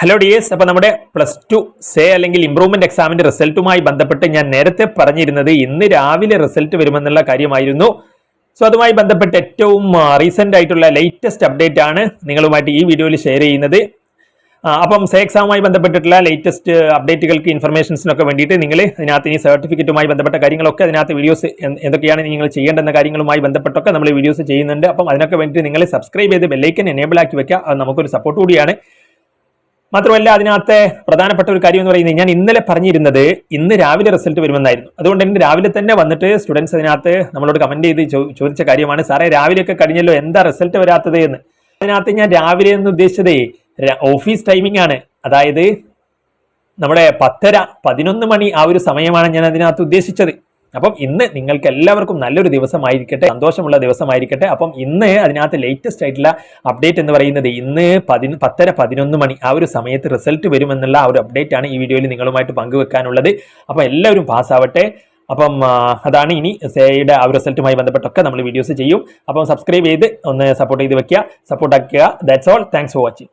Hello dears, അപ്പോൾ നമ്മുടെ +2 say അല്ലെങ്കിൽ ഇംപ്രൂവ്മെന്റ് എക്സാമിന്റെ റിസൾട്ടുമായി ബന്ധപ്പെട്ട് ഞാൻ നേരത്തെ പറഞ്ഞിരുന്നത് ഇന്ന് രാവിലെ റിസൾട്ട് വരുമെന്നുള്ള കാര്യമായിരുന്നു. സോ അതുമായി ബന്ധപ്പെട്ട് ഏറ്റവും റീസെന്റ് ആയിട്ടുള്ള ലേറ്റസ്റ്റ് അപ്ഡേറ്റ് ആണ് നിങ്ങളുമായിട്ട് ഈ വീഡിയോയിൽ ഷെയർ ചെയ്യുന്നത്. അപ്പം സേ എക്സാമുമായി ബന്ധപ്പെട്ടിട്ടുള്ള ലേറ്റസ്റ്റ് അപ്ഡേറ്റുകൾക്ക് ഇൻഫർമേഷൻസിനൊക്കെ വേണ്ടിയിട്ട് നിങ്ങൾ അതിനകത്ത് ഈ സർട്ടിഫിക്കറ്റുമായി ബന്ധപ്പെട്ട കാര്യങ്ങളൊക്കെ അതിനകത്ത് വീഡിയോസ് എന്തൊക്കെയാണ് നിങ്ങൾ ചെയ്യേണ്ടെന്ന കാര്യങ്ങളുമായി ബന്ധപ്പെട്ടൊക്കെ നമ്മൾ വീഡിയോസ് ചെയ്യുന്നുണ്ട്. അപ്പം അതിനൊക്കെ വേണ്ടിയിട്ട് നിങ്ങൾ സബ്സ്ക്രൈബ് ചെയ്ത് ബെല്ലൈക്കൻ എനേബിൾ ആക്കി വെക്കുക. അത് നമുക്കൊരു സപ്പോർട്ട് കൂടിയാണ്. മാത്രമല്ല അതിനകത്തെ പ്രധാനപ്പെട്ട ഒരു കാര്യം എന്ന് പറയുന്നത്, ഞാൻ ഇന്നലെ പറഞ്ഞിരുന്നത് ഇന്ന് രാവിലെ റിസൾട്ട് വരുമെന്നായിരുന്നു. അതുകൊണ്ട് ഇന്ന് രാവിലെ തന്നെ വന്നിട്ട് സ്റ്റുഡൻസ് അതിനകത്ത് നമ്മളോട് കമന്റ് ചെയ്ത് ചോദിച്ച കാര്യമാണ്, സാറേ രാവിലെയൊക്കെ കഴിഞ്ഞല്ലോ, എന്താ റിസൾട്ട് വരാത്തത് എന്ന്. അതിനകത്ത് ഞാൻ രാവിലെ എന്ന് ഉദ്ദേശിച്ചതേ ഓഫീസ് ടൈമിംഗ് ആണ്. അതായത് നമ്മുടെ 10:30-11 മണി ആ ഒരു സമയമാണ് ഞാൻ അതിനകത്ത് ഉദ്ദേശിച്ചത്. അപ്പം ഇന്ന് നിങ്ങൾക്ക് എല്ലാവർക്കും നല്ലൊരു ദിവസമായിരിക്കട്ടെ, സന്തോഷമുള്ള ദിവസമായിരിക്കട്ടെ. അപ്പം ഇന്ന് അതിനകത്ത് ലേറ്റസ്റ്റ് ആയിട്ടുള്ള അപ്ഡേറ്റ് എന്ന് പറയുന്നത് ഇന്ന് 10:30-11 മണി ആ ഒരു സമയത്ത് റിസൾട്ട് വരുമെന്നുള്ള ആ ഒരു അപ്ഡേറ്റ് ആണ് ഈ വീഡിയോയിൽ നിങ്ങളുമായിട്ട് പങ്കുവെക്കാനുള്ളത്. അപ്പം എല്ലാവരും പാസ്സാവട്ടെ. അപ്പം അതാണ് ഇനി സേയുടെ ആ റിസൾട്ടുമായി ബന്ധപ്പെട്ടൊക്കെ നമ്മൾ വീഡിയോസ് ചെയ്യും. അപ്പം സബ്സ്ക്രൈബ് ചെയ്ത് ഒന്ന് സപ്പോർട്ട് ചെയ്ത് വെക്കുക, സപ്പോർട്ട് ആക്കുക. That's all. Thanks for watching.